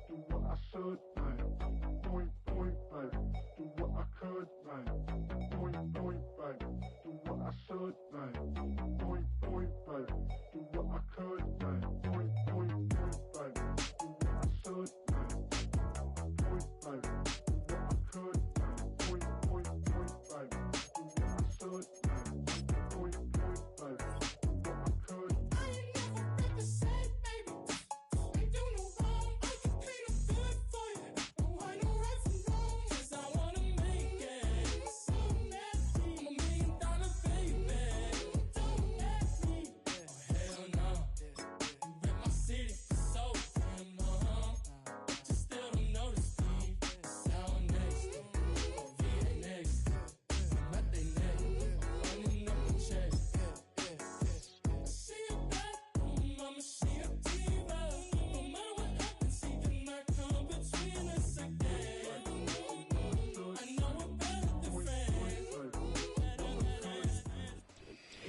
do what I should, man. Point, baby, do what I could, man. Point, baby, do what I should, man. Point, baby, do what I could, man. Point, baby, do what I should, man. Point, baby, do what I could, man. Point, baby, do what I should, man. Point, baby, do what I could.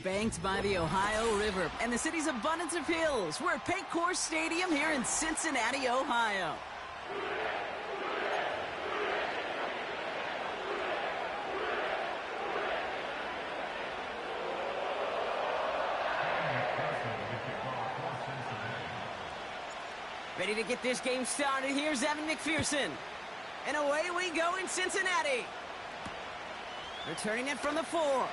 Banked by the Ohio River and the city's abundance of hills, we're at Paycor Stadium here in Cincinnati, Ohio. Ready to get this game started, here's Evan McPherson. And away we go in Cincinnati. Returning it from the 4.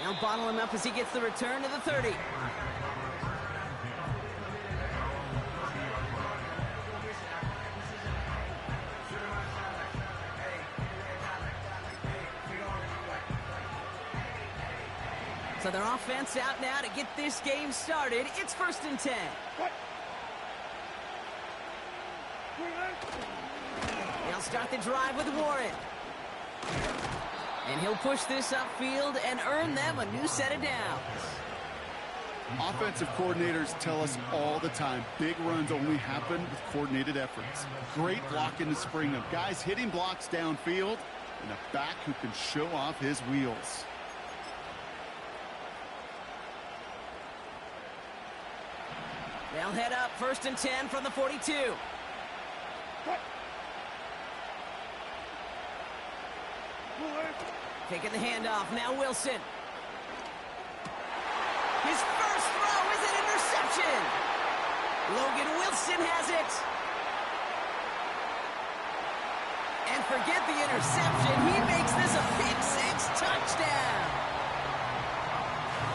Now bottle him up as he gets the return to the 30. So their offense out now to get this game started. It's 1st and 10. They'll start the drive with Warren. And he'll push this upfield and earn them a new set of downs. Offensive coordinators tell us all the time, big runs only happen with coordinated efforts. Great blocking to spring them. Guys hitting blocks downfield, and a back who can show off his wheels. They'll head up 1st and 10 from the 42. Taking the handoff, now Wilson. His first throw is an interception. Logan Wilson has it. And forget the interception, he makes this a pick-6 touchdown.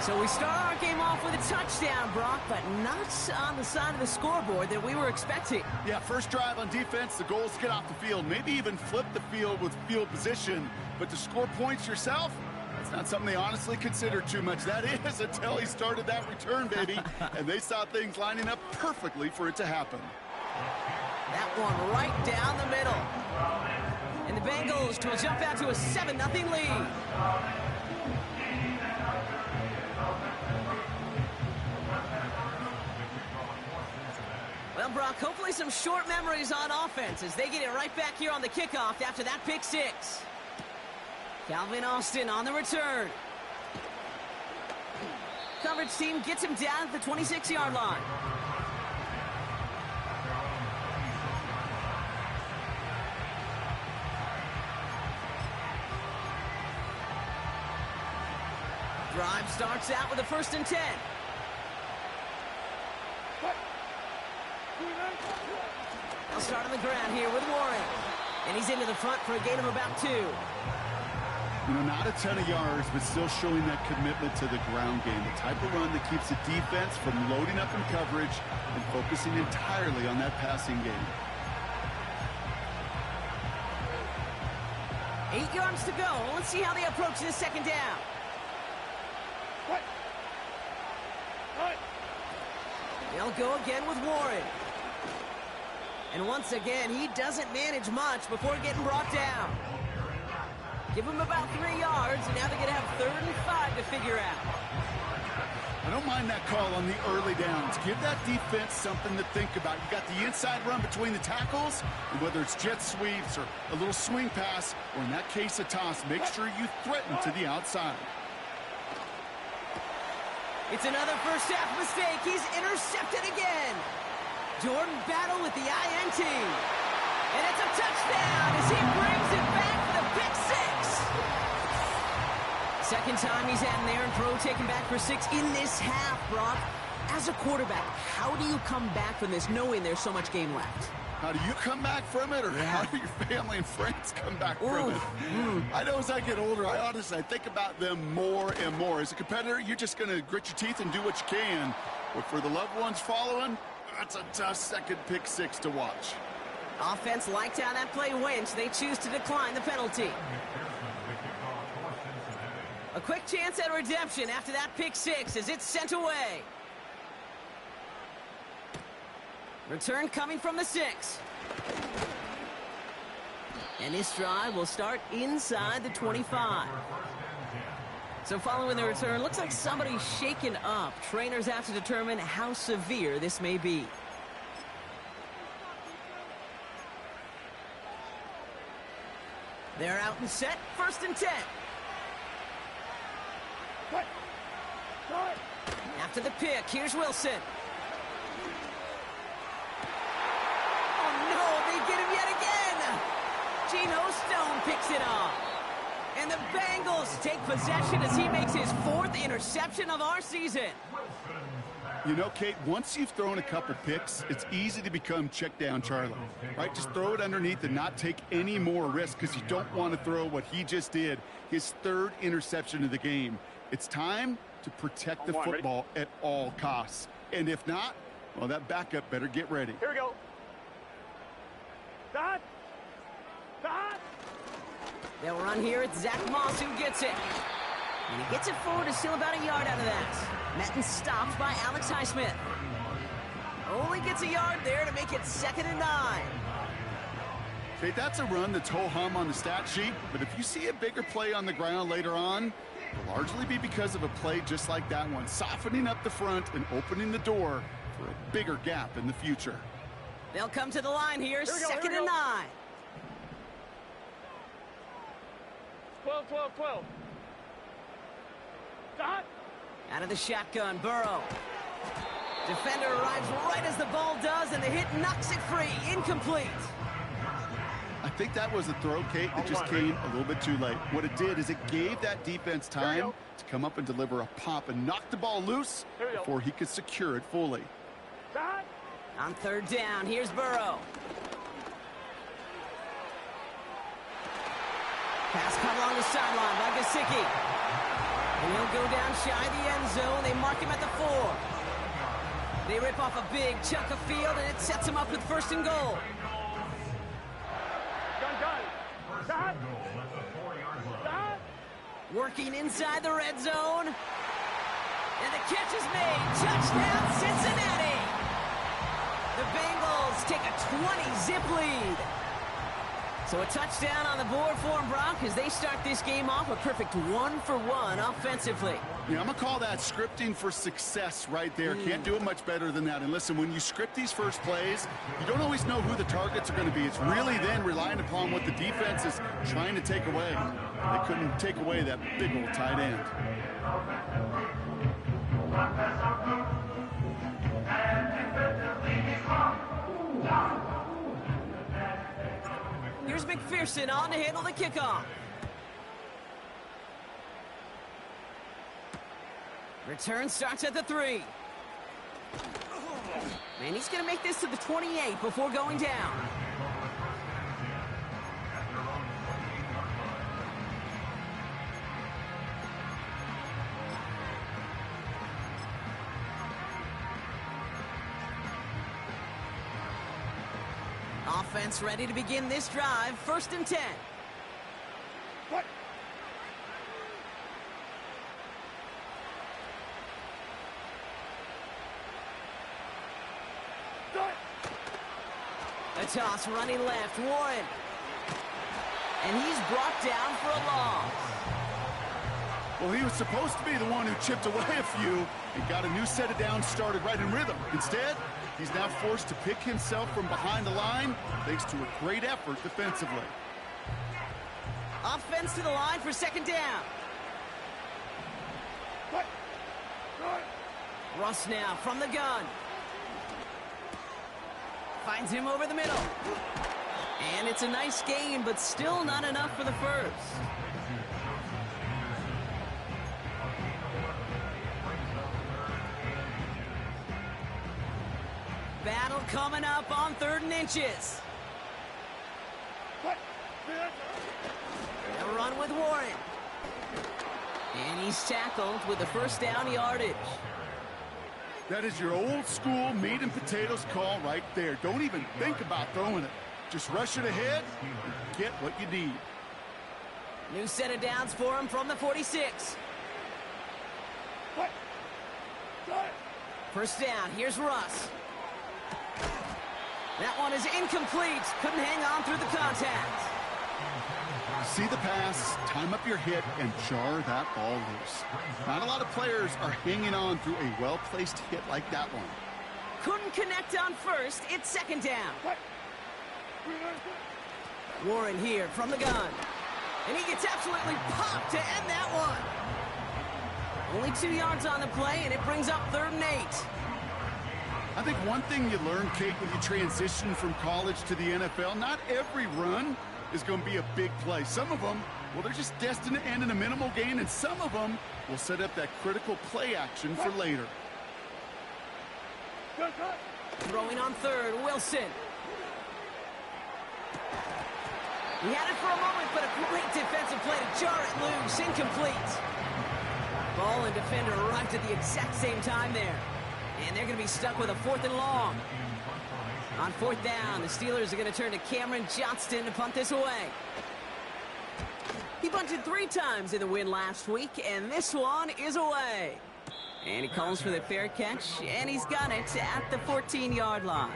So we start our game off with a touchdown, Brock, but not on the side of the scoreboard that we were expecting. Yeah, first drive on defense, the goal is to get off the field, maybe even flip the field with field position. But to score points yourself, that's not something they honestly consider too much. That is until he started that return, baby. And they saw things lining up perfectly for it to happen. That one right down the middle. And the Bengals will jump out to a 7-0 lead. Well, Brock, hopefully some short memories on offense as they get it right back here on the kickoff after that pick-6. Calvin Austin on the return. Coverage team gets him down at the 26-yard line. Drive starts out with a 1st and 10. They'll start on the ground here with Warren. And he's into the front for a gain of about 2. You know, not a ton of yards, but still showing that commitment to the ground game. The type of run that keeps the defense from loading up in coverage and focusing entirely on that passing game. 8 yards to go. Let's see how they approach this 2nd down. They'll go again with Warren. And once again, he doesn't manage much before getting brought down. Give him about 3 yards, and now they're going to have 3rd and 5 to figure out. I don't mind that call on the early downs. Give that defense something to think about. You got the inside run between the tackles, and whether it's jet sweeps or a little swing pass, or in that case a toss, make sure you threaten to the outside. It's another first half mistake. He's intercepted again. Jordan Battle with the INT. And it's a touchdown as he brings it back for the pick six. Second time he's had an errant throw taken back for 6 in this half, Brock. As a quarterback, how do you come back from this knowing there's so much game left? How do you come back from it, or how do your family and friends come back from it? I know as I get older, I think about them more and more. As a competitor, you're just going to grit your teeth and do what you can. But for the loved ones following, that's a tough second pick six to watch. Offense liked how that play went. They choose to decline the penalty. A quick chance at redemption after that pick six as it's sent away. Return coming from the 6. And this drive will start inside the 25. So following the return, looks like somebody's shaken up. Trainers have to determine how severe this may be. They're out and set. 1st and 10. After the pick, here's Wilson. Get him yet again. Geno Stone picks it off. And the Bengals take possession as he makes his 4th interception of our season. You know, Kate, once you've thrown a couple picks, it's easy to become check down Charlie, right? Just throw it underneath and not take any more risk because you don't want to throw what he just did, his 3rd interception of the game. It's time to protect the football at all costs. And if not, well, that backup better get ready. Here we go. Dot! They'll run here. It's Zach Moss who gets it. And he gets it forward to steal about a yard out of that. Madden stopped by Alex Highsmith. Only gets a yard there to make it 2nd and 9. Okay, that's a run that's ho-hum on the stat sheet, but if you see a bigger play on the ground later on, it'll largely be because of a play just like that one, softening up the front and opening the door for a bigger gap in the future. They'll come to the line here, 2nd and 9. 12. Dot! Out of the shotgun, Burrow. Defender arrives right as the ball does, and the hit knocks it free. Incomplete. I think that was a throw, Kate, that just came a little bit too late. What it did is it gave that defense time to come up and deliver a pop and knock the ball loose before he could secure it fully. Dot! On 3rd down, here's Burrow. Pass caught along the sideline by Gesicki. And he'll go down shy of the end zone. They mark him at the 4. They rip off a big chunk of field, and it sets him up with 1st and goal. Gun. Dot! Dot! Working inside the red zone. And the catch is made. Touchdown, Cincinnati. The Bengals take a 20-zip lead. So a touchdown on the board for them, Brock, as they start this game off a perfect 1-for-1 offensively. Yeah, I'm going to call that scripting for success right there. Can't do it much better than that. And listen, when you script these first plays, you don't always know who the targets are going to be. It's really then relying upon what the defense is trying to take away. They couldn't take away that big old tight end. Here's McPherson on to handle the kickoff. Return starts at the 3. And he's going to make this to the 28 before going down. Offense ready to begin this drive. 1st and 10. What? A toss running left. Warren. And he's brought down for a loss. Well, he was supposed to be the one who chipped away a few and got a new set of downs started right in rhythm. Instead, he's now forced to pick himself from behind the line thanks to a great effort defensively. Offense to the line for 2nd down. What? Russ now from the gun. Finds him over the middle. And it's a nice game, but still not enough for the first. Battle coming up on 3rd and inches. They'll run with Warren. And he's tackled with the first down yardage. That is your old school meat and potatoes call right there. Don't even think about throwing it. Just rush it ahead and get what you need. New set of downs for him from the 46. First down, here's Russ. That one is incomplete. Couldn't hang on through the contact. See the pass, time up your hit, and jar that ball loose. Not a lot of players are hanging on through a well-placed hit like that one. Couldn't connect on first. It's 2nd down. Warren here from the gun. And he gets absolutely popped to end that one. Only 2 yards on the play, and it brings up 3rd and 8. I think one thing you learn, Kate, when you transition from college to the NFL, not every run is going to be a big play. Some of them, well, they're just destined to end in a minimal gain, and some of them will set up that critical play action for later. Throwing on 3rd, Wilson. He had it for a moment, but a great defensive play to jar it loose. Incomplete. Ball and defender arrived at the exact same time there. And they're going to be stuck with a 4th and long. On 4th down, the Steelers are going to turn to Cameron Johnston to punt this away. He punted 3 times in the win last week, and this one is away. And he calls for the fair catch, and he's got it at the 14-yard line.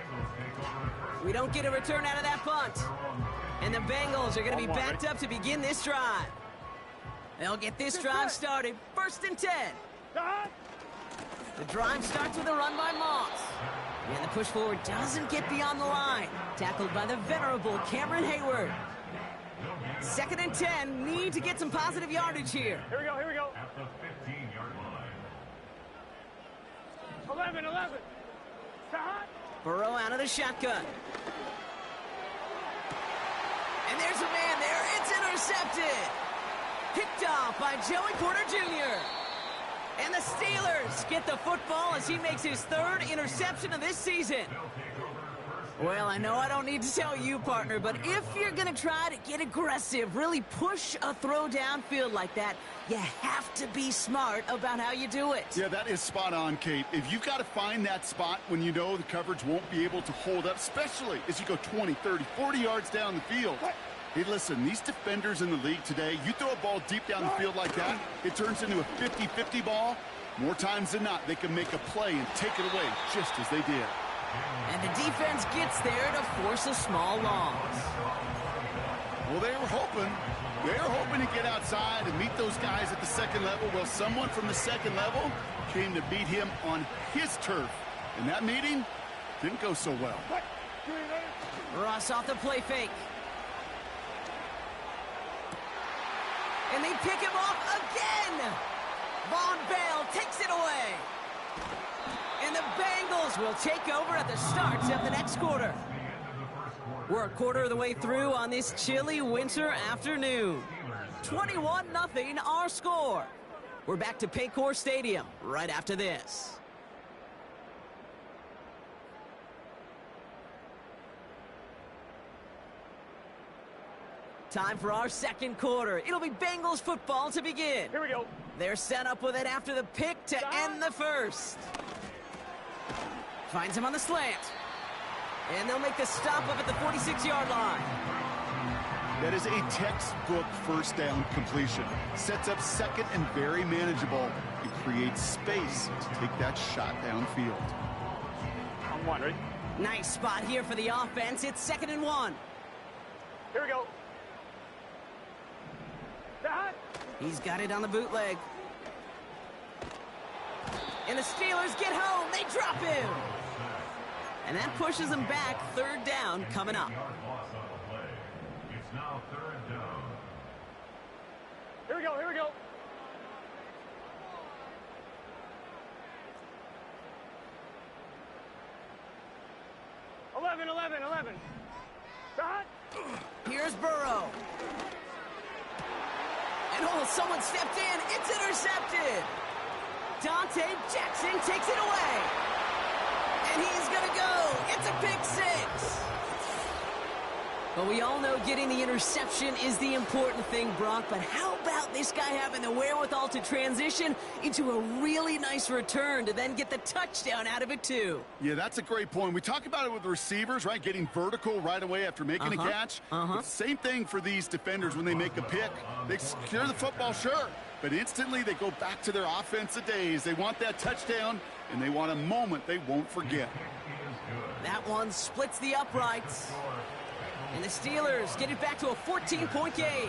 We don't get a return out of that punt. And the Bengals are going to be backed up to begin this drive. They'll get this drive started. 1st and 10. The drive starts with a run by Moss. And the push forward doesn't get beyond the line. Tackled by the venerable Cameron Hayward. 2nd and 10. Need to get some positive yardage here. Here we go, here we go. At the 15-yard line. 11. Burrow out of the shotgun. And there's a man there. It's intercepted. Picked off by Joey Porter Jr. And the Steelers get the football as he makes his 3rd interception of this season. Well, I know I don't need to tell you, partner, but if you're going to try to get aggressive, really push a throw downfield like that, you have to be smart about how you do it. Yeah, that is spot on, Kate. If you've got to find that spot when you know the coverage won't be able to hold up, especially as you go 20, 30, 40 yards down the field. Hey, listen, these defenders in the league today, you throw a ball deep down the field like that, it turns into a 50-50 ball. More times than not, they can make a play and take it away just as they did. And the defense gets there to force a small loss. Well, they were hoping to get outside and meet those guys at the 2nd level. Well, someone from the 2nd level came to beat him on his turf. And that meeting didn't go so well. Ross off the play fake. And they pick him off again. Von Bell takes it away. And the Bengals will take over at the start of the next quarter. We're a quarter of the way through on this chilly winter afternoon. 21-0 our score. We're back to Paycor Stadium right after this. Time for our 2nd quarter. It'll be Bengals football to begin. Here we go. They're set up with it after the pick to end the first. Finds him on the slant. And they'll make the stop up at the 46-yard line. That is a textbook 1st down completion. Sets up 2nd and very manageable. It creates space to take that shot downfield. On 1, ready? Nice spot here for the offense. It's 2nd and 1. Here we go. He's got it on the bootleg. And the Steelers get home. They drop him. And that pushes them back. 3rd down coming up. It's now 3rd down. Here we go, here we go. 11, 11, 11. Start. Here's Burrow. And oh, someone stepped in. It's intercepted. Dante Jackson takes it away. And he's going to go. It's a pick six. But we all know getting the interception is the important thing, Brock. But how about this guy having the wherewithal to transition into a really nice return to then get the touchdown out of it, too? Yeah, that's a great point. We talk about it with receivers, right? Getting vertical right away after making a catch. But same thing for these defenders when they make a pick. They secure the football, sure. But instantly they go back to their offensive days. They want that touchdown, and they want a moment they won't forget. That one splits the uprights. And the Steelers get it back to a 14-point game.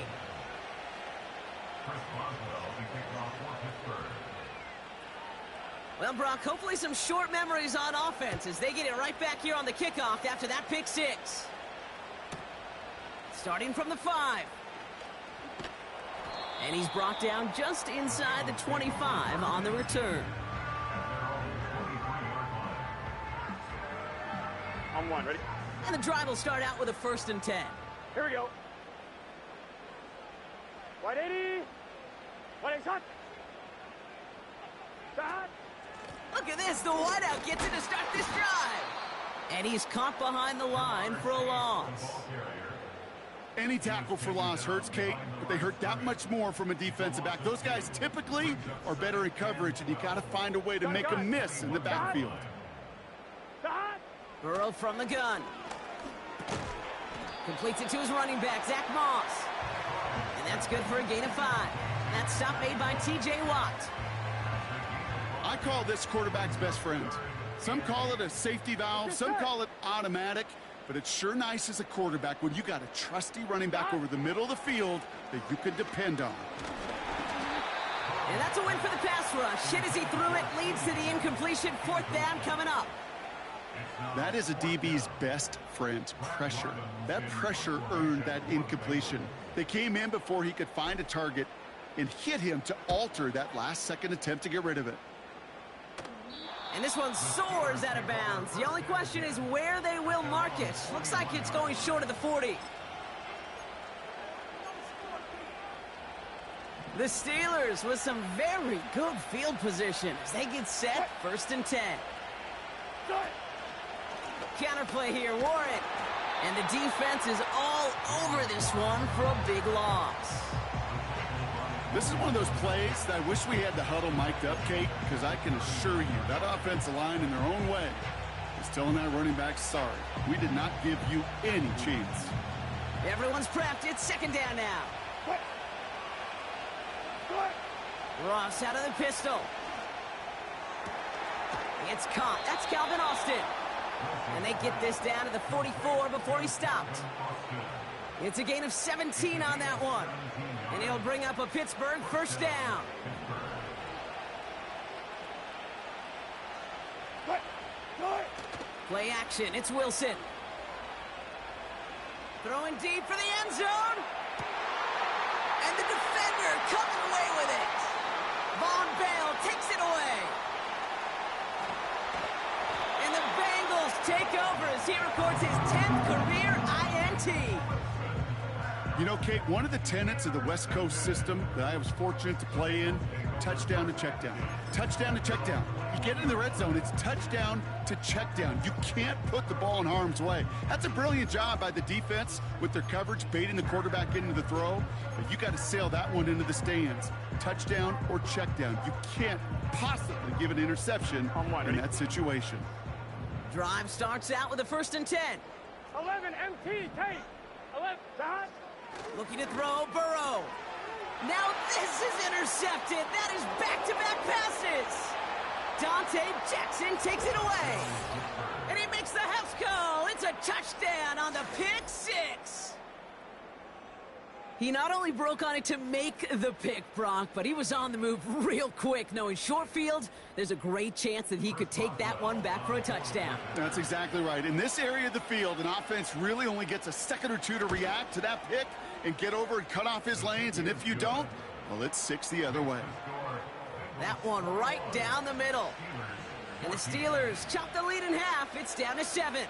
Well, Brock, hopefully some short memories on offense as they get it right back here on the kickoff after that pick six. Starting from the 5. And he's brought down just inside the 25 on the return. On one, ready? And the drive will start out with a 1st and 10. Here we go. 180. 180, shot. Start. Look at this. The wideout gets it to start this drive. And he's caught behind the line for a loss. Any tackle for loss hurts, Kate, but they hurt that much more from a defensive back. Those guys typically are better in coverage, and you got to find a way to make a miss in the backfield. Start. Burrow from the gun. Completes it to his running back, Zach Moss. And that's good for a gain of 5. That stop made by T.J. Watt. I call this quarterback's best friend. Some call it a safety valve, some call it automatic, but it's sure nice as a quarterback when you got a trusty running back over the middle of the field that you can depend on. And that's a win for the pass rush. Hit as he threw it, leads to the incompletion. 4th down coming up. That is a DB's best friend, pressure. That pressure earned that incompletion. They came in before he could find a target and hit him to alter that last-second attempt to get rid of it. And this one soars out of bounds. The only question is where they will mark it. Looks like it's going short of the 40. The Steelers with some very good field position as they get set, 1st and 10. Counterplay here, Warren. And the defense is all over this one for a big loss. This is one of those plays that I wish we had the huddle mic'd up, Kate, because I can assure you that offensive line in their own way is telling that running back, sorry, we did not give you any chance. Everyone's prepped. It's 2nd down now. Ross out of the pistol. It's caught. That's Calvin Austin. And they get this down to the 44 before he stopped. It's a gain of 17 on that one. And it'll bring up a Pittsburgh 1st down. Play action. It's Wilson. Throwing deep for the end zone. And the defender coming away with it. Von Bell takes it away. And the Bengals take over as he records his 10th career INT. You know, Kate, one of the tenets of the West Coast system that I was fortunate to play in, touchdown to check down. Touchdown to check down. You get in the red zone, it's touchdown to check down. You can't put the ball in harm's way. That's a brilliant job by the defense with their coverage, baiting the quarterback into the throw. But you got to sail that one into the stands. Touchdown or check down. You can't possibly give an interception in that situation. Drive starts out with a 1st and 10. 11 MT, Kate. 11, start. Looking to throw, Burrow. Now this is intercepted. That is back-to-back passes. Dante Jackson takes it away. And he makes the house call. It's a touchdown on the pick six. He not only broke on it to make the pick, Brock, but he was on the move real quick, knowing short field, there's a great chance that he could take that one back for a touchdown. That's exactly right. In this area of the field, an offense really only gets a second or two to react to that pick and get over and cut off his lanes, and if you don't, well, it's 6 the other way. That one right down the middle. And the Steelers chop the lead in half. It's down to 7.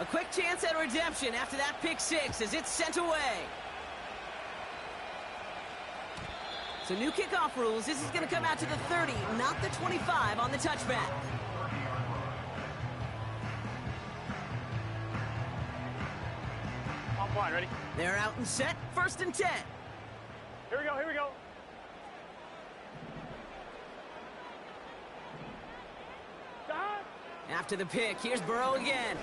A quick chance at redemption after that pick six as it's sent away. So new kickoff rules. This is going to come out to the 30, not the 25 on the touchback. On fine, ready? They're out and set. 1st and 10. Here we go, here we go. Stop. After the pick, here's Burrow again.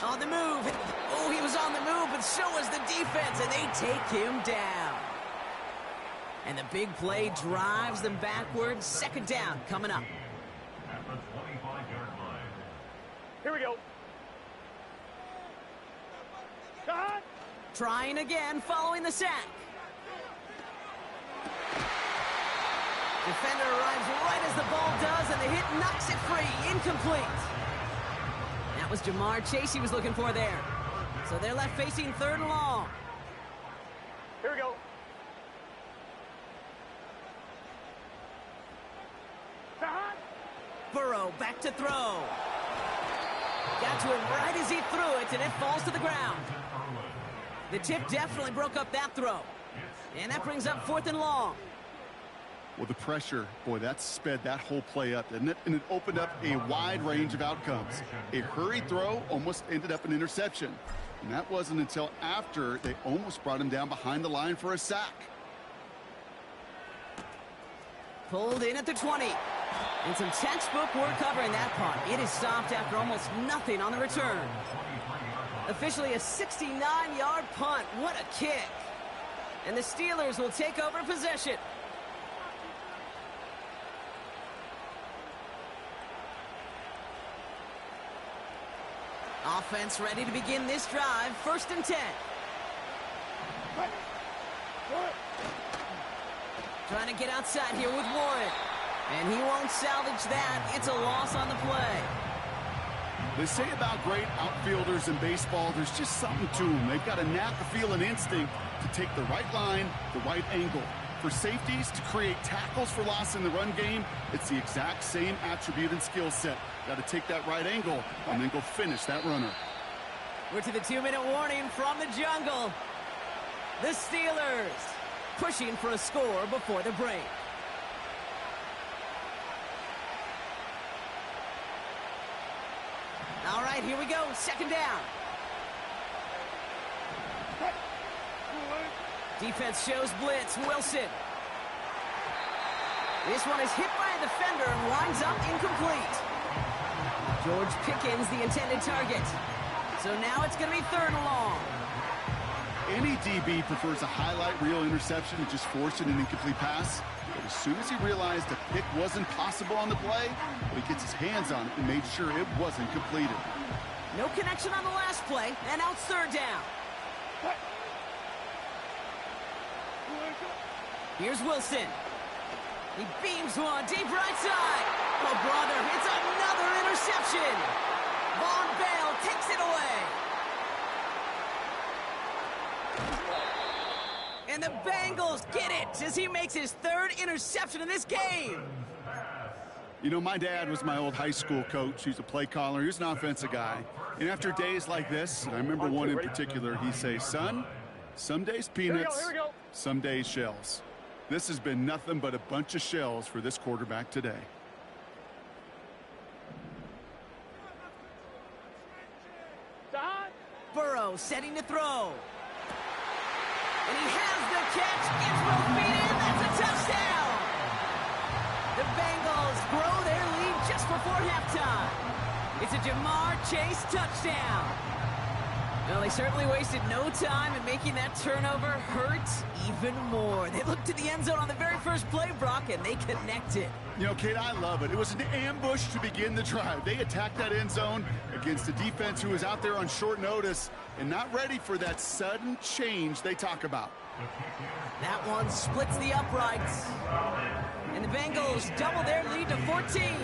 On the move. Oh, he was on the move, but so was the defense, and they take him down. And the big play drives them backwards. 2nd down coming up. At the 25-yard line. Here we go. Stop. Trying again following the sack. Defender arrives right as the ball does, and the hit knocks it free. Incomplete. That was Jamar Chase he was looking for there. So they're left facing 3rd and long. Here we go. Stop. Burrow back to throw. Got to him right as he threw it, and it falls to the ground. The tip definitely broke up that throw. And that brings up 4th and long. Well, the pressure, boy, that sped that whole play up, didn't it? And it opened up a wide range of outcomes. A hurried throw almost ended up an interception. And that wasn't until after they almost brought him down behind the line for a sack. Pulled in at the 20. And some textbook work covering that punt. It is stopped after almost nothing on the return. Officially a 69-yard punt. What a kick. And the Steelers will take over possession. Offense ready to begin this drive. 1st and 10. Trying to get outside here with Warren. And he won't salvage that. It's a loss on the play. They say about great outfielders in baseball, there's just something to them. They've got a knack, a feel, and instinct to take the right line, the right angle. For safeties to create tackles for loss in the run game, it's the exact same attribute and skill set. Got to take that right angle and then go finish that runner. We're to the 2-minute warning from the jungle. The Steelers pushing for a score before the break. All right, here we go. 2nd down. Defense shows blitz. Wilson. This one is hit by a defender and winds up incomplete. George Pickens, the intended target. So now it's going to be 3rd and long. Any DB prefers a highlight reel interception and just forcing an incomplete pass. But as soon as he realized a pick wasn't possible on the play, he gets his hands on it and made sure it wasn't completed. No connection on the last play, and now it's 3rd down. Here's Wilson. He beams one deep right side. Oh, brother, it's another interception. Von Bell takes it away. And the Bengals get it as he makes his 3rd interception in this game. You know, my dad was my old high school coach. He's a play caller. He was an offensive guy. And after days like this, and I remember one in particular, he'd say, son, some days peanuts, Here we go. some days shells. This has been nothing but a bunch of shells for this quarterback today. Stop. Burrow setting to throw. And he has the catch. Gets both feet in. That's a touchdown. The Bengals grow their lead just before halftime. It's a Jamar Chase touchdown. Well, they certainly wasted no time in making that turnover hurt even more. They looked to the end zone on the very first play, Brock, and they connected. You know, Kate, I love it. It was an ambush to begin the drive. They attacked that end zone against a defense who was out there on short notice and not ready for that sudden change they talk about. That one splits the uprights. And the Bengals double their lead to 14.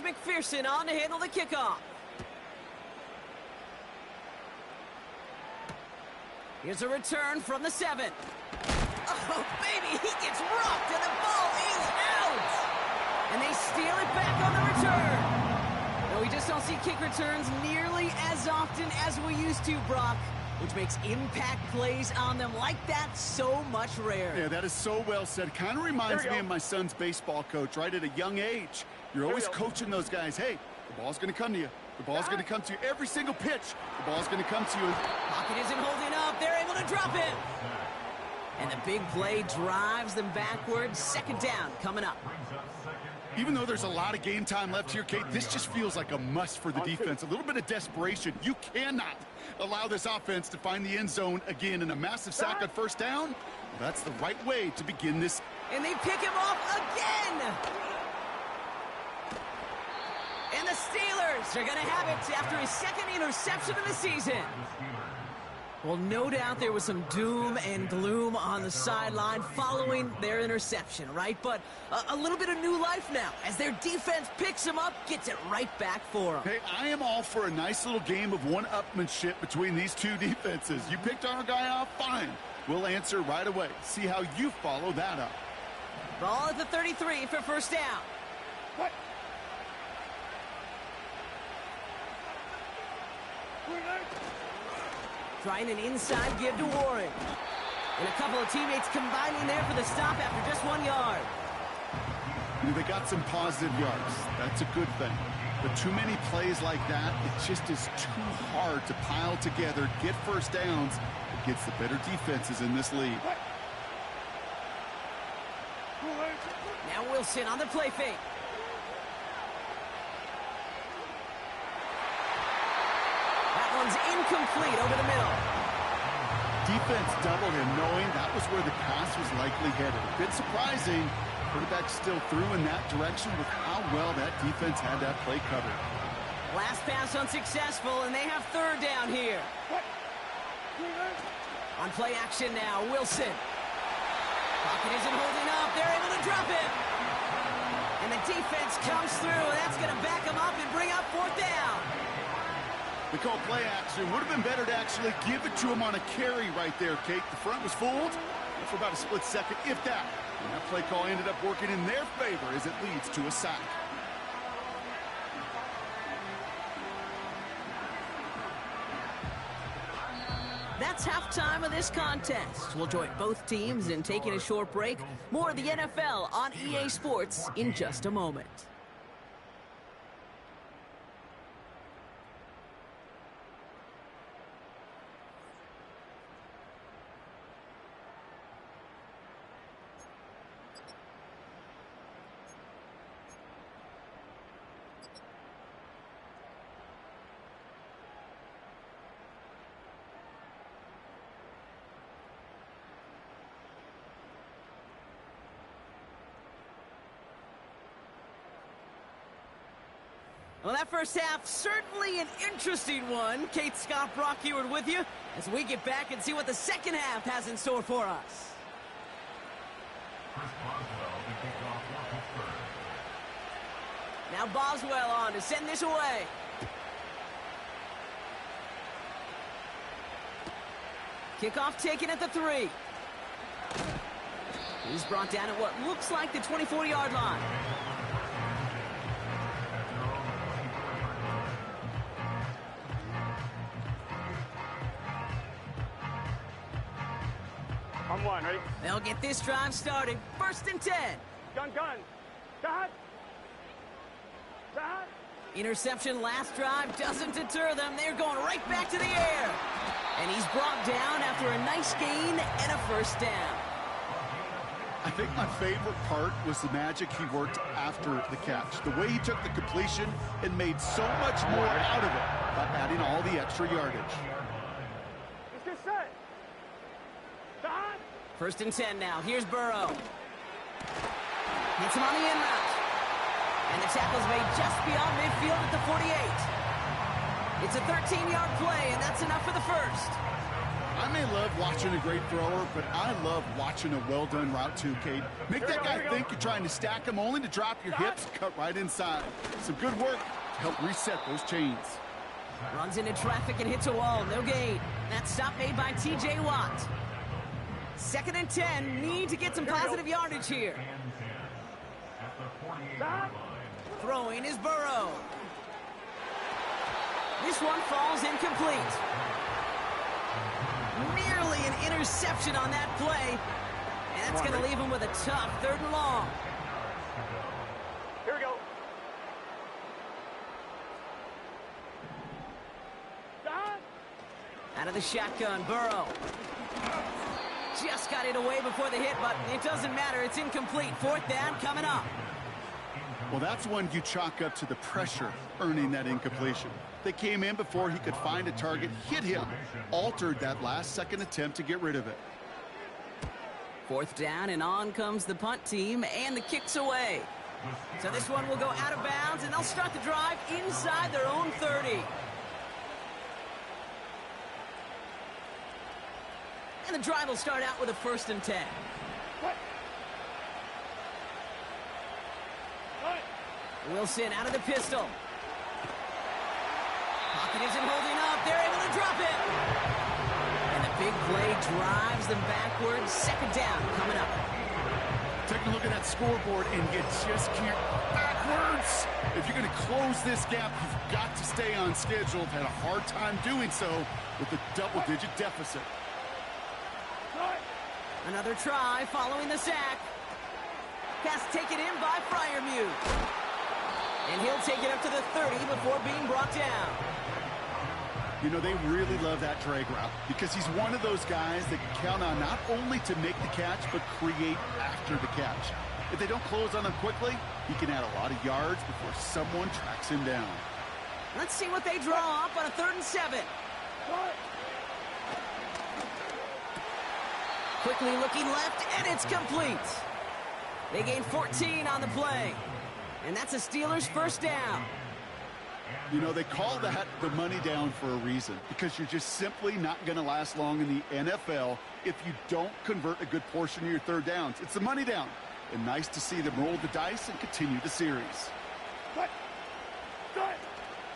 McPherson on to handle the kickoff. Here's a return from the 7. Oh, baby, he gets rocked, and the ball is out. And they steal it back on the return. No, we just don't see kick returns nearly as often as we used to, Brock, which makes impact plays on them like that so much rarer. Yeah, that is so well said. Kind of reminds me of my son's baseball coach, right? At a young age, you're always coaching those guys. Hey, the ball's going to come to you. The ball's going to come to you. Every single pitch, the ball's going to come to you. Pocket isn't holding up. They're able to drop it. And the big play drives them backwards. Second down coming up. Even though there's a lot of game time left here, Kate, this just feels like a must for the defense. A little bit of desperation. You cannot allow this offense to find the end zone again in a massive sack on first down. Well, that's the right way to begin this. And they pick him off again. And the Steelers are going to have it after his second interception of the season. Well, no doubt there was some doom and gloom on the sideline following their interception, right? But a little bit of new life now as their defense picks him up, gets it right back for them. Hey, I am all for a nice little game of one-upmanship between these two defenses. You picked our guy off, fine. We'll answer right away. See how you follow that up. Ball at the 33 for first down. What? Trying an inside give to Warren. And a couple of teammates combining there for the stop after just 1 yard. They got some positive yards. That's a good thing. But too many plays like that, it just is too hard to pile together, get first downs against the better defenses in this league. Now Wilson on the play fake. One's incomplete over the middle. Defense doubled him, knowing that was where the pass was likely headed. A bit surprising. Quarterback still threw in that direction with how well that defense had that play covered. Last pass unsuccessful, and they have third down here. On play action now, Wilson. Pocket isn't holding up. They're able to drop it. And the defense comes through, and that's going to back them up and bring up fourth down. They call play action. Would have been better to actually give it to him on a carry right there, Kate. The front was fooled for about a split second, if that. And that play call ended up working in their favor as it leads to a sack. That's halftime of this contest. We'll join both teams in taking a short break. More of the NFL on EA Sports in just a moment. Well, that first half, certainly an interesting one. Kate, Scott, Brock Eward with you as we get back and see what the second half has in store for us. Now Boswell on to send this away. Kickoff taken at the 3. He's brought down at what looks like the 24-yard line. On one, ready? They'll get this drive started. First and 10. Gun. Dot. Interception last drive doesn't deter them. They're going right back to the air. And he's brought down after a nice gain and a first down. I think my favorite part was the magic he worked after the catch. The way he took the completion and made so much more out of it by adding all the extra yardage. Is this set? Dot. First and 10 now. Here's Burrow. Hits him on the in route. And the tackle's made just beyond midfield at the 48. It's a 13-yard play, and that's enough for the first. I may love watching a great thrower, but I love watching a well-done route too, Kate. Make that guy think you're trying to stack him only to drop your hips, cut right inside. Some good work to help reset those chains. Runs into traffic and hits a wall. No gain. That stop made by T.J. Watt. 2nd and 10. Need to get some positive yardage here. Throwing is Burrow. This one falls incomplete. Nearly an interception on that play. And that's going to leave him with a tough 3rd and long. Here we go. Out of the shotgun, Burrow. Just got it away before the hit, but it doesn't matter. It's incomplete. 4th down coming up. Well, that's one you chalk up to the pressure earning that incompletion. They came in before he could find a target, hit him, altered that last-second attempt to get rid of it. 4th down, and on comes the punt team, and the kick's away. So this one will go out of bounds, and they'll start the drive inside their own 30. And the drive will start out with a 1st and 10. Wilson out of the pistol. Pocket isn't holding up. They're able to drop it. And the big play drives them backwards. 2nd down coming up. Take a look at that scoreboard, and you just can't backwards. If you're going to close this gap, you've got to stay on schedule. Had a hard time doing so with a double-digit deficit. Another try following the sack. Pass taken in by Freiermuth. And he'll take it up to the 30 before being brought down. You know, they really love that drag route because he's one of those guys that can count on not only to make the catch, but create after the catch. If they don't close on him quickly, he can add a lot of yards before someone tracks him down. Let's see what they draw up on a 3rd and 7. Quickly looking left, and it's complete. They gain 14 on the play. And that's a Steelers 1st down. You know, they call that the money down for a reason because you're just simply not going to last long in the NFL if you don't convert a good portion of your 3rd downs. It's the money down. And nice to see them roll the dice and continue the series.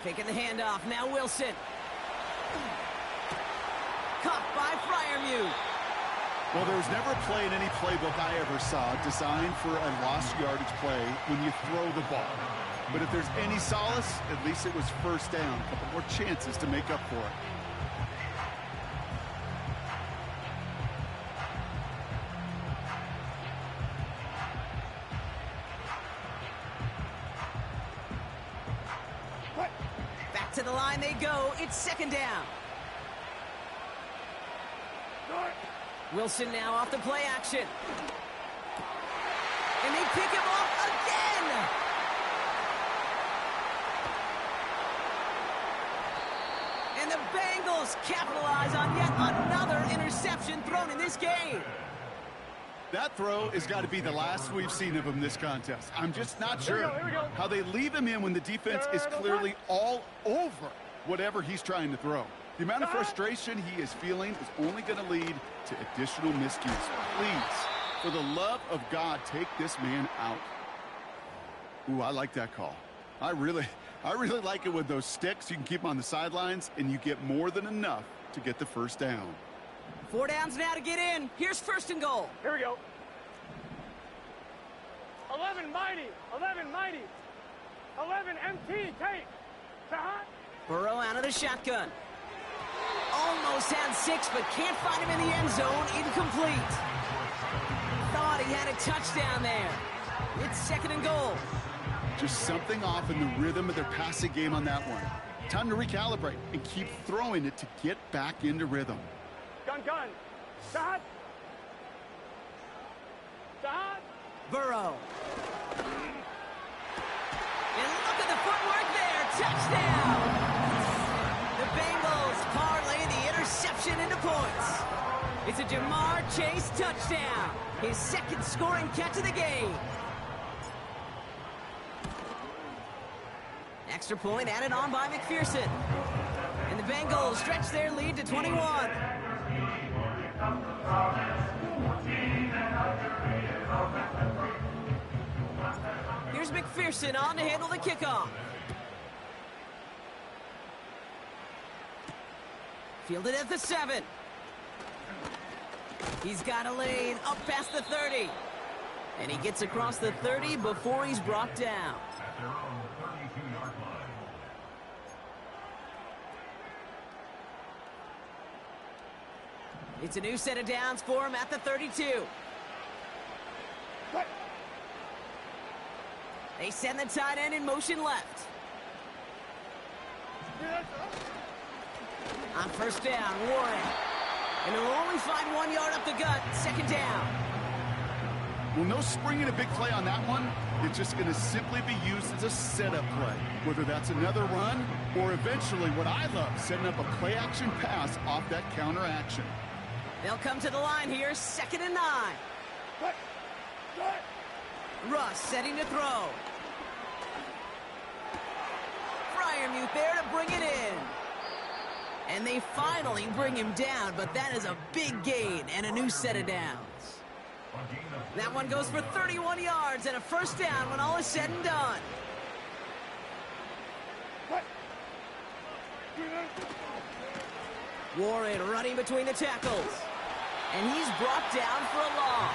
Taking the handoff. Now Wilson. Caught by Freiermuth. Well, there was never a play in any playbook I ever saw designed for a lost yardage play when you throw the ball. But if there's any solace, at least it was 1st down. A couple more chances to make up for it. Back to the line they go. It's 2nd down. Wilson now off the play action. And they pick him off again. And the Bengals capitalize on yet another interception thrown in this game. That throw has got to be the last we've seen of him this contest. I'm just not sure Here we go. how they leave him in when the defense is clearly all over whatever he's trying to throw. The amount of frustration he is feeling is only going to lead to additional miscues. Please, for the love of God, take this man out. Ooh, I like that call. I really like it with those sticks. You can keep them on the sidelines, and you get more than enough to get the 1st down. 4 downs now to get in. Here's 1st and goal. Here we go. 11 mighty. 11 mighty. 11 MT. Kate. Burrow out of the shotgun. Almost had 6, but can't find him in the end zone. Incomplete. Thought he had a touchdown there. It's 2nd and goal. Just something off in the rhythm of their passing game on that one. Time to recalibrate and keep throwing it to get back into rhythm. Gun. Shot. Burrow. And look at the footwork there. Touchdown. The Bengals parlay the interception into points. It's a Jamar Chase touchdown. His 2nd scoring catch of the game. Extra point added on by McPherson. And the Bengals stretch their lead to 21. Here's McPherson on to handle the kickoff. Fielded at the 7. He's got a lane up past the 30. And he gets across the 30 before he's brought down. At their own 32-yard line. It's a new set of downs for him at the 32. They send the tight end in motion left. On first down, Warren. And he'll only find 1 yard up the gut. Second down. Well, no springing a big play on that one. It's just going to simply be used as a setup play, whether that's another run or eventually what I love, setting up a play-action pass off that counter action. They'll come to the line here, 2nd and 9. Russ setting to throw. Fryermuth there to bring it in. And they finally bring him down, but that is a big gain and a new set of downs. That one goes for 31 yards and a first down when all is said and done. Warren running between the tackles. And he's brought down for a loss.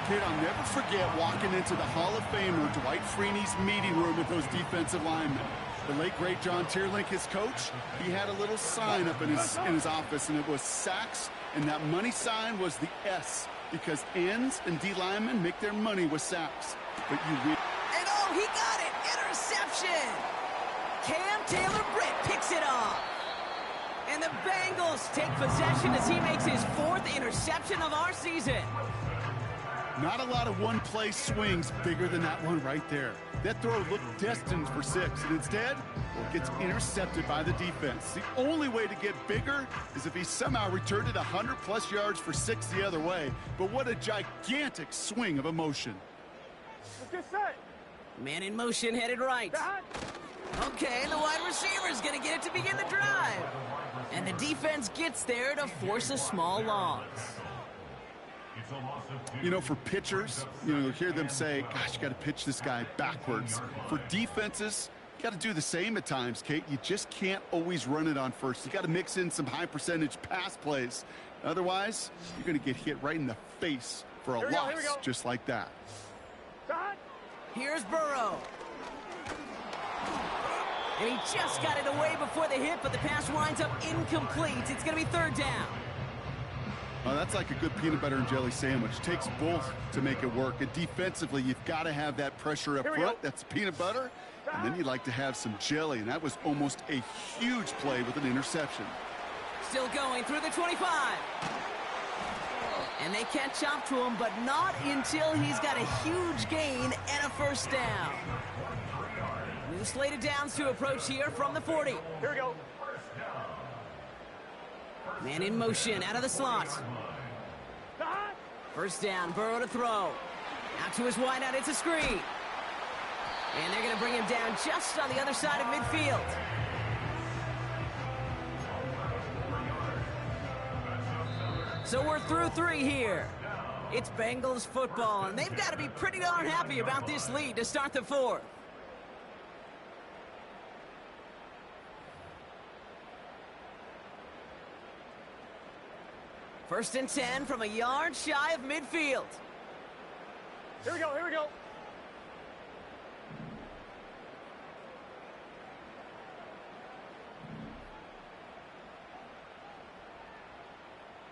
Kid, I'll never forget walking into the Hall of Famer Dwight Freeney's meeting room with those defensive linemen. The late, great John Tierlink, his coach, he had a little sign up in his office, and it was sacks, and that money sign was the S, because ends and D linemen make their money with sacks. But you win. And oh, he got it! Interception! Cam Taylor-Britt picks it off. And the Bengals take possession as he makes his 4th interception of our season. Not a lot of one-play swings bigger than that one right there. That throw looked destined for 6, and instead, well, it gets intercepted by the defense. The only way to get bigger is if he somehow returned it 100-plus yards for 6 the other way. But what a gigantic swing of emotion. Let's get set. Man in motion headed right. Okay, the wide receiver's going to get it to begin the drive. And the defense gets there to force a small loss. You know, for pitchers, you hear them say, gosh, you got to pitch this guy backwards. For defenses, you got to do the same at times, Kate. You just can't always run it on first. You got to mix in some high-percentage pass plays. Otherwise, you're going to get hit right in the face for a loss just like that. Here's Burrow. And he just got it away before the hit, but the pass winds up incomplete. It's going to be 3rd down. Oh, that's like a good peanut butter and jelly sandwich. It takes both to make it work. And defensively, you've got to have that pressure up front. That's peanut butter. And then you'd like to have some jelly. And that was almost a huge play with an interception. Still going through the 25. And they catch up to him, but not until he's got a huge gain and a first down. New slate of downs to approach here from the 40. Here we go. Man in motion out of the slot. First down, Burrow to throw. Out to his wideout, it's a screen. And they're going to bring him down just on the other side of midfield. So we're through 3 here. It's Bengals football, and they've got to be pretty darn happy about this lead to start the 4th. First and 10 from a yard shy of midfield. Here we go, here we go.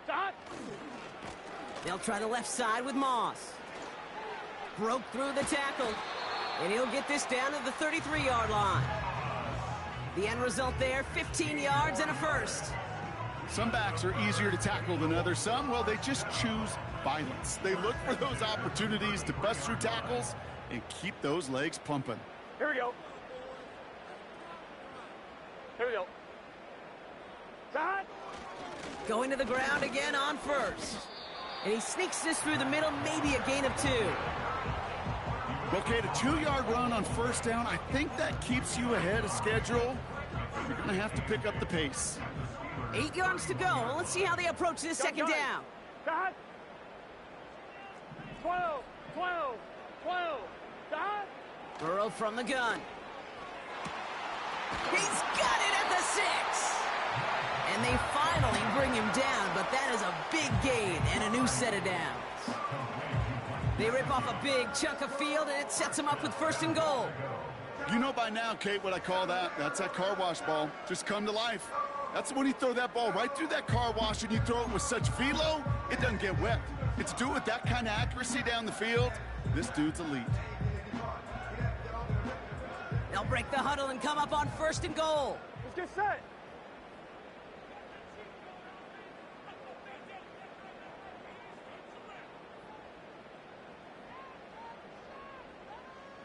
Stop. They'll try the left side with Moss. Broke through the tackle, and he'll get this down to the 33-yard line. The end result there, 15 yards and a first. Some backs are easier to tackle than others. Some, well, they just choose violence. They look for those opportunities to bust through tackles and keep those legs pumping. Here we go. Here we go. Stop. Going to the ground again on first. And he sneaks this through the middle, maybe a gain of 2. Okay, the 2-yard run on first down, I think that keeps you ahead of schedule. You're going to have to pick up the pace. 8 yards to go. Let's see how they approach this second down. Dad. 12, 12, 12. Dad. Burrow from the gun. He's got it at the 6. And they finally bring him down, but that is a big gain and a new set of downs. They rip off a big chunk of field, and it sets them up with 1st and goal. You know by now, Kate, what I call that. That's that car wash ball. Just come to life. That's when you throw that ball right through that car wash and you throw it with such velo, it doesn't get wet. It's do it with that kind of accuracy down the field. This dude's elite. They'll break the huddle and come up on 1st and goal. Let's get set.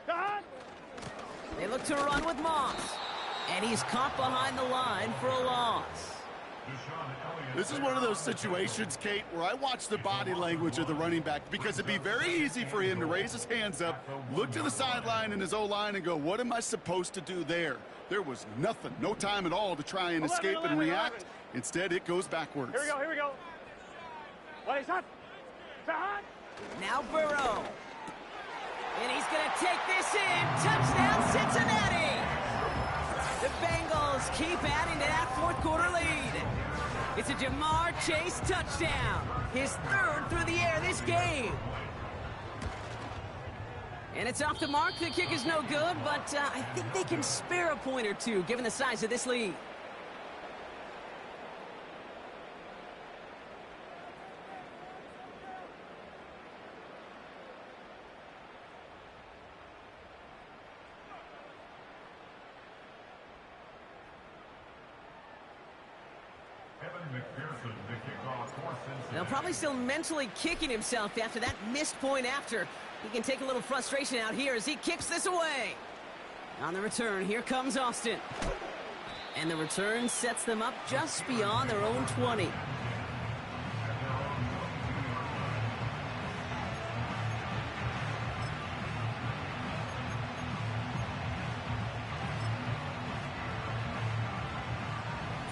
Dad. They look to run with Moss. And he's caught behind the line for a loss. This is one of those situations, Kate, where I watch the body language of the running back because it'd be very easy for him to raise his hands up, look to the sideline in his O-line and go, what am I supposed to do there? There was nothing, no time at all to try and escape and react. Instead, it goes backwards. Here we go, here we go. What is that? Dad. Now Burrow. And he's going to take this in. Touchdown, Cincinnati! The Bengals keep adding to that 4th quarter lead. It's a Jamar Chase touchdown. His 3rd through the air this game. And it's off the mark. The kick is no good, but I think they can spare a point or two given the size of this lead. Now probably still mentally kicking himself after that missed point after. He can take a little frustration out here as he kicks this away. On the return, here comes Austin. And the return sets them up just beyond their own 20.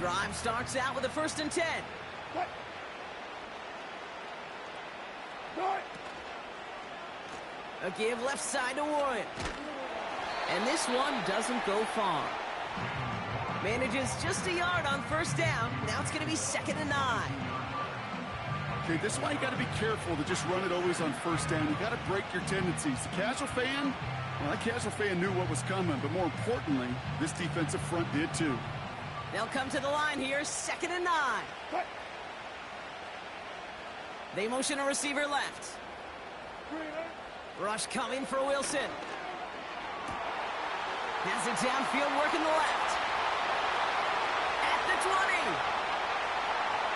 Drive starts out with a 1st and 10. What? A give left side to Warren. And this one doesn't go far. Manages just a yard on 1st down. Now it's going to be 2nd and 9. Okay, this is why you got to be careful to just run it always on 1st down. You got to break your tendencies. The casual fan, well, that casual fan knew what was coming, but more importantly, this defensive front did too. They'll come to the line here, 2nd and 9. What? They motion a receiver left. Rush coming for Wilson. Has it downfield, working the left. At the 20.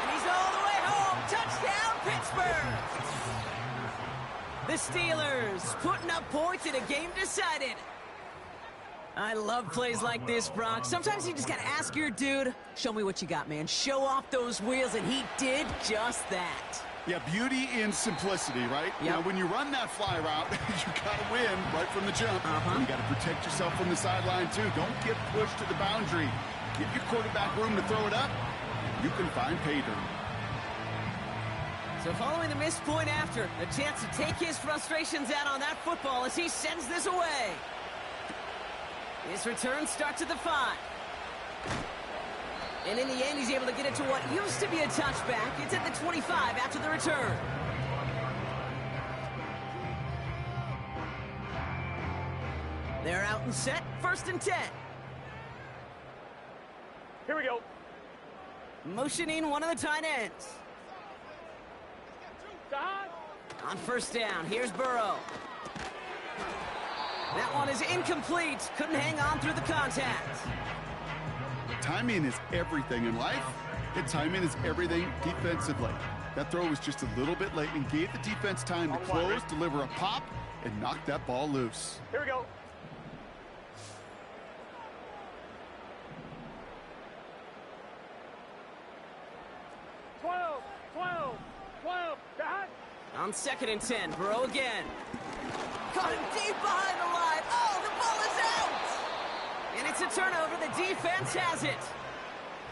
And he's all the way home. Touchdown, Pittsburgh. The Steelers putting up points in a game decided. I love plays like this, Brock. Sometimes you just got to ask your dude, show me what you got, man. Show off those wheels, and he did just that. Yeah, beauty in simplicity, right? Yep. Now, when you run that fly route, you got to win right from the jump. You got to protect yourself from the sideline, too. Don't get pushed to the boundary. Give your quarterback room to throw it up. You can find pay dirt. So following the missed point after, a chance to take his frustrations out on that football as he sends this away. His return starts at the 5. And in the end, he's able to get it to what used to be a touchback. It's at the 25 after the return. They're out and set, 1st and 10. Here we go. Motioning one of the tight ends. Dad. On 1st down, here's Burrow. That one is incomplete. Couldn't hang on through the contact. Timing is everything in life, and timing is everything defensively. That throw was just a little bit late and gave the defense time to close, deliver a pop, and knock that ball loose. Here we go. Dad. On 2nd and 10, Burrow again. Caught him deep behind the line. Oh, the ball is out! And it's a turnover. The defense has it.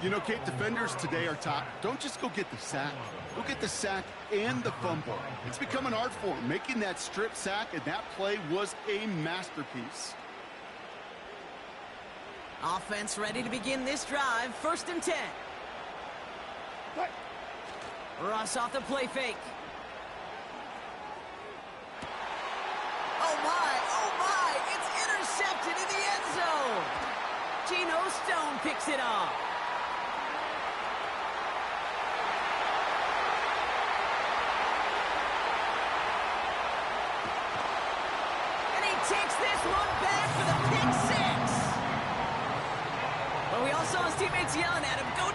You know, Kate, defenders today are taught, don't just go get the sack. Go get the sack and the fumble. It's become an art form. Making that strip sack, and that play was a masterpiece. Offense ready to begin this drive. 1st and 10. Ross off the play fake. Oh my, it's intercepted in the end zone. Geno Stone picks it off. And he takes this one back for the pick 6. But we all saw his teammates yelling at him, go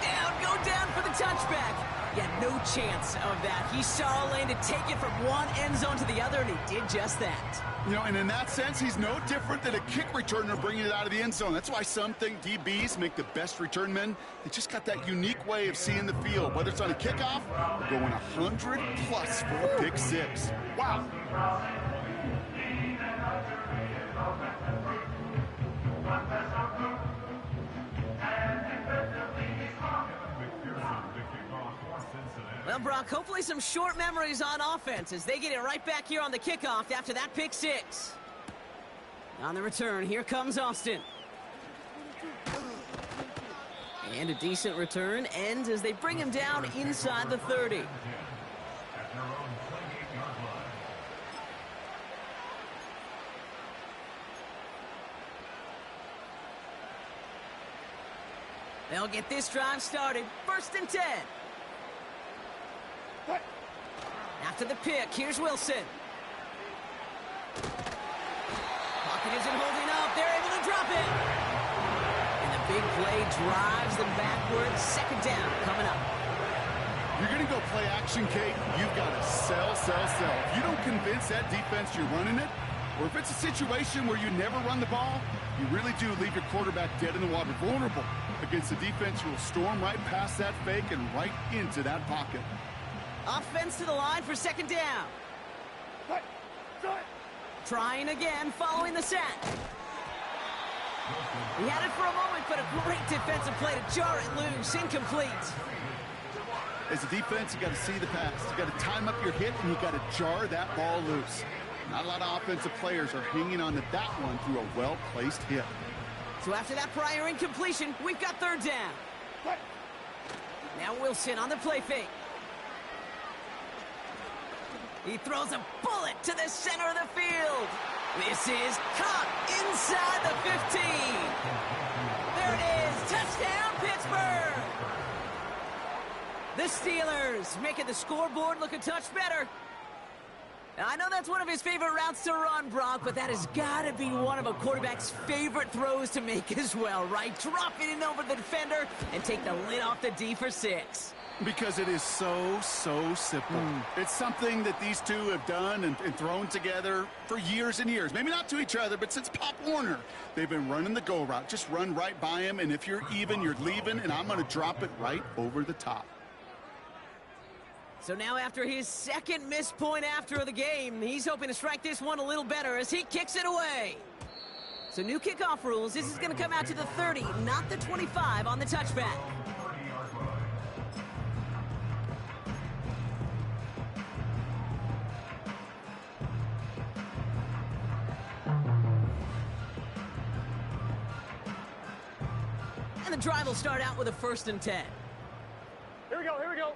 down for the touchback. He had no chance of that. He saw a lane to take it from one end zone to the other, and he did just that. You know, and in that sense, he's no different than a kick returner bringing it out of the end zone. That's why some think DBs make the best return men. They just got that unique way of seeing the field, whether it's on a kickoff or going 100+ for a pick 6. Wow. Well, Brock, hopefully some short memories on offense as they get it right back here on the kickoff after that pick 6. On the return, here comes Austin. And a decent return ends as they bring him down inside the 30. They'll get this drive started. 1st and 10. After the pick, here's Wilson. Pocket isn't holding up. They're able to drop it. And the big play drives them backwards. 2nd down coming up. You're going to go play action, Kate. You've got to sell. If you don't convince that defense you're running it, or if it's a situation where you never run the ball, you really do leave your quarterback dead in the water, vulnerable against a defense who will storm right past that fake and right into that pocket. Offense to the line for 2nd down. Trying again, following the sack. He had it for a moment, but a great defensive play to jar it loose. Incomplete. As a defense, you got to see the pass. You got to time up your hit, and you got to jar that ball loose. Not a lot of offensive players are hanging on to that one through a well-placed hit. So after that prior incompletion, we've got 3rd down. Now Wilson on the play fake. He throws a bullet to the center of the field. This is caught inside the 15. There it is. Touchdown, Pittsburgh. The Steelers making the scoreboard look a touch better. Now, I know that's one of his favorite routes to run, Brock, but that has got to be one of a quarterback's favorite throws to make as well, right? Drop it in over the defender and take the lid off the D for 6. Because it is so simple. It's something that these two have done and thrown together for years and years. Maybe not to each other, but since Pop Warner. They've been running the go route. Just run right by him, and if you're even, you're leaving, and I'm going to drop it right over the top. So now after his 2nd missed point after the game, he's hoping to strike this one a little better as he kicks it away. So new kickoff rules. This is going to come out to the 30, not the 25 on the touchback. And the drive will start out with a 1st and 10. Here we go.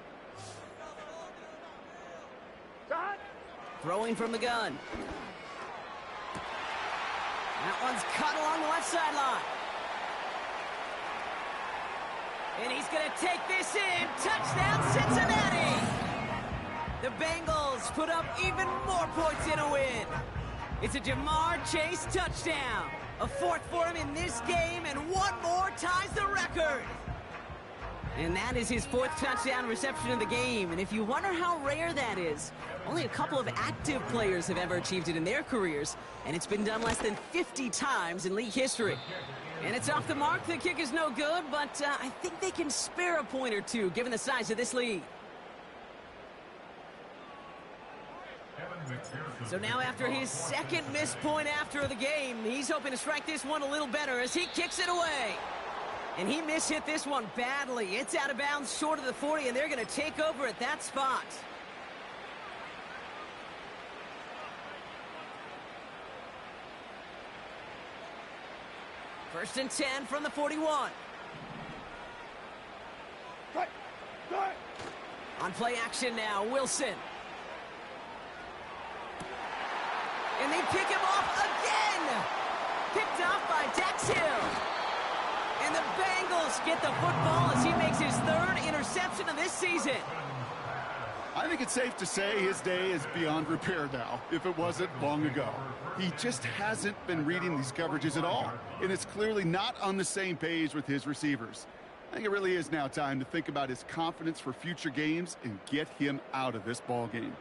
Shot. Throwing from the gun. That one's cut along the left sideline. And he's going to take this in. Touchdown, Cincinnati. The Bengals put up even more points in a win. It's a Jamar Chase touchdown. A 4th for him in this game, and one more ties the record. And that is his 4th touchdown reception of the game. And if you wonder how rare that is, only a couple of active players have ever achieved it in their careers, and it's been done less than 50 times in league history. And it's off the mark. The kick is no good, but I think they can spare a point or two given the size of this lead. So now after his 2nd missed point after the game, he's hoping to strike this one a little better as he kicks it away. And he mishit this one badly. It's out of bounds short of the 40, and they're going to take over at that spot. First and 10 from the 41. On play action now, Wilson. And they pick him off again. Picked off by Dax Hill. And the Bengals get the football as he makes his third interception of this season. I think it's safe to say his day is beyond repair now, if it wasn't long ago. He just hasn't been reading these coverages at all, and it's clearly not on the same page with his receivers. I think it really is now time to think about his confidence for future games and get him out of this ball game.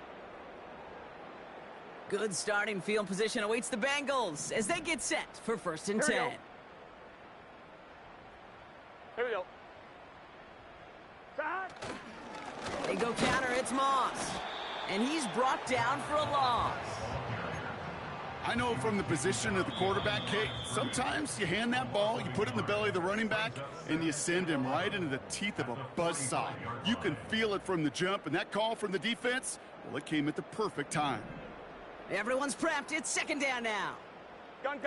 Good starting field position awaits the Bengals as they get set for first and 10. Here we go. They go counter, it's Moss. And he's brought down for a loss. I know from the position of the quarterback, Kate, sometimes you hand that ball, you put it in the belly of the running back, and you send him right into the teeth of a buzzsaw. You can feel it from the jump, and that call from the defense, well, it came at the perfect time. Everyone's prepped. It's second down now. Gun.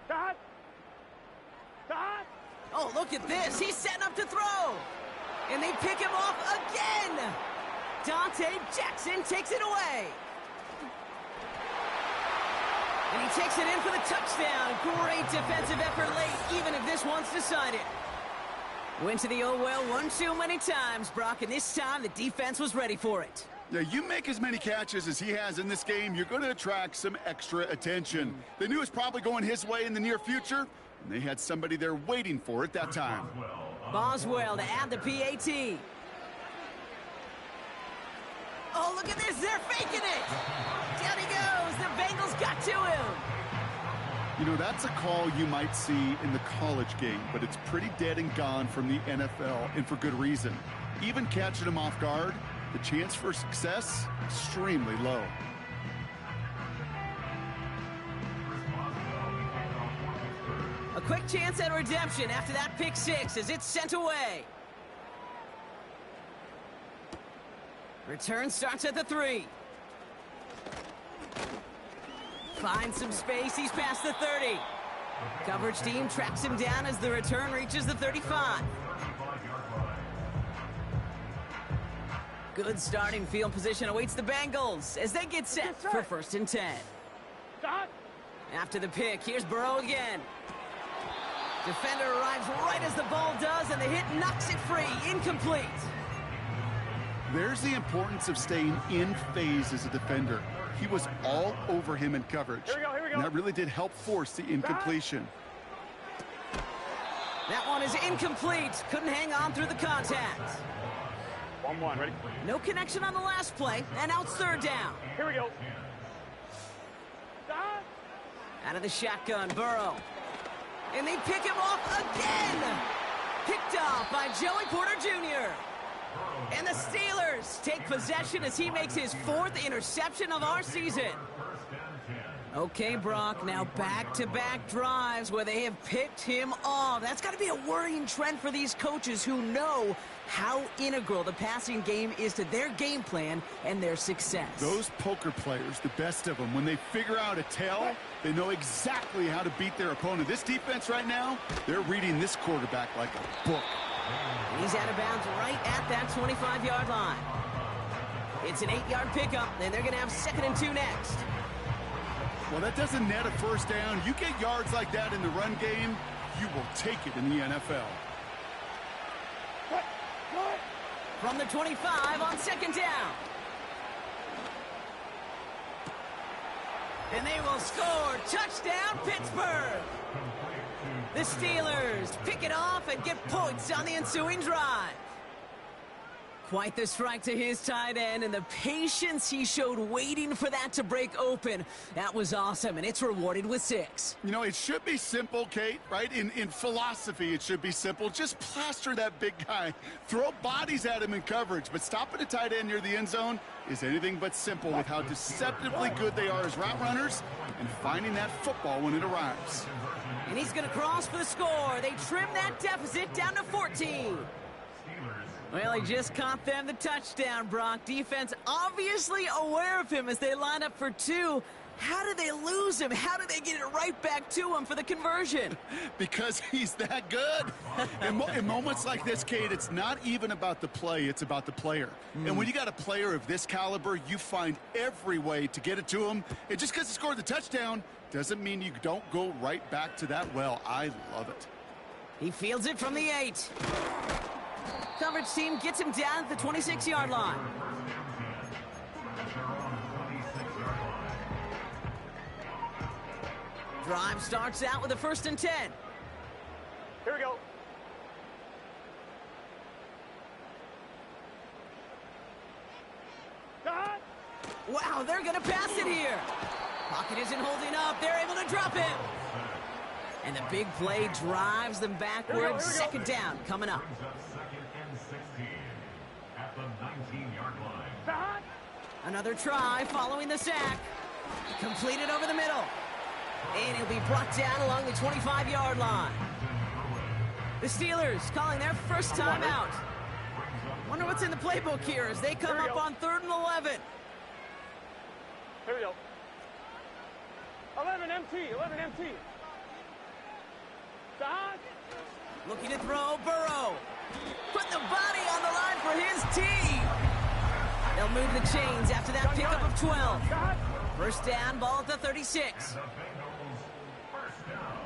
Dot. Oh, look at this. He's setting up to throw. And they pick him off again. Dante Jackson takes it away. And he takes it in for the touchdown. Great defensive effort late, even if this one's decided. Went to the oh-well one too many times, Brock, and this time the defense was ready for it. Yeah, you make as many catches as he has in this game, you're going to attract some extra attention. They knew it was probably going his way in the near future, and they had somebody there waiting for it that time. Boswell to add the PAT. Oh, look at this. They're faking it. Down he goes. The Bengals got to him. You know, that's a call you might see in the college game, but it's pretty dead and gone from the NFL, and for good reason. Even catching him off guard, the chance for success, extremely low. A quick chance at redemption after that pick six as it's sent away. Return starts at the 3. Finds some space. He's past the 30. Coverage team tracks him down as the return reaches the 35. Good starting field position awaits the Bengals as they get set for first and 10. After the pick, here's Burrow again. Defender arrives right as the ball does, and the hit knocks it free. Incomplete. There's the importance of staying in phase as a defender. He was all over him in coverage. Here we go. And that really did help force the incompletion. That one is incomplete. Couldn't hang on through the contact. 1-1, ready? No connection on the last play, and now it's third down. Here we go. Out of the shotgun, Burrow. And they pick him off again. Picked off by Joey Porter Jr. And the Steelers take possession as he makes his 4th interception of our season. Okay, Brock, now back-to-back drives where they have picked him off. That's got to be a worrying trend for these coaches who know how integral the passing game is to their game plan and their success. Those poker players, the best of them, when they figure out a tell, they know exactly how to beat their opponent. This defense right now, they're reading this quarterback like a book. He's out of bounds right at that 25-yard line. It's an 8-yard pickup, and they're going to have 2nd and 2 next. Well, that doesn't net a first down. You get yards like that in the run game, you will take it in the NFL. From the 25 on 2nd down. And they will score. Touchdown, Pittsburgh. The Steelers pick it off and get points on the ensuing drive. Quite the strike to his tight end, and the patience he showed waiting for that to break open. That was awesome, and it's rewarded with 6. You know, it should be simple, Kate, right? In philosophy, it should be simple. Just plaster that big guy. Throw bodies at him in coverage, but stopping a tight end near the end zone is anything but simple with how deceptively good they are as route runners and finding that football when it arrives. And he's going to cross for the score. They trim that deficit down to 14. Well, he just caught them the touchdown, Brock. Defense obviously aware of him as they line up for 2. How did they lose him? How did they get it right back to him for the conversion? Because he's that good. In moments like this, Kate, it's not even about the play, it's about the player. And when you got a player of this caliber, you find every way to get it to him. And just because he scored the touchdown doesn't mean you don't go right back to that well. I love it. He fields it from the 8. Coverage team gets him down at the 26-yard line. Drive starts out with a 1st and 10. Here we go. Got. Wow, they're going to pass it here. Pocket isn't holding up. They're able to drop him. And the big play drives them backwards. 2nd down coming up. At the 19-yard line. Got. Another try following the sack. Completed over the middle. And he'll be brought down along the 25-yard line. The Steelers calling their first time out. Wonder what's in the playbook here as they come up on 3rd and 11. Here we go. 11 MT. 11 MT. Got. Looking to throw, Burrow. Put the body on the line for his team. They'll move the chains after that pickup of 12. Got. 1st down, ball at the 36.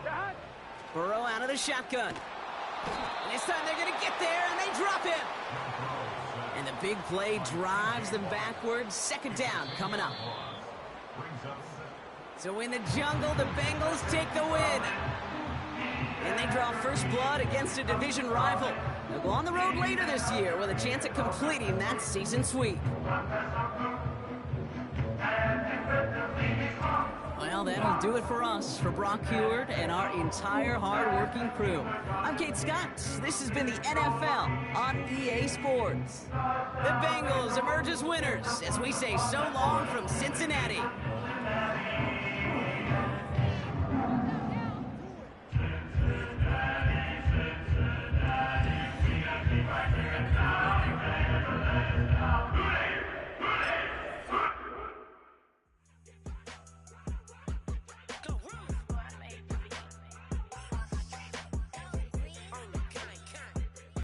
Got. Burrow out of the shotgun. And this time they're going to get there, and they drop him. And the big play drives them backwards. 2nd down coming up. So in the jungle, the Bengals take the win. And they draw first blood against a division rival. They'll go on the road later this year with a chance at completing that season sweep. Well, that'll do it for us, for Brock Heward and our entire hard-working crew. I'm Kate Scott. This has been the NFL on EA Sports. The Bengals emerge as winners as we say so long from Cincinnati.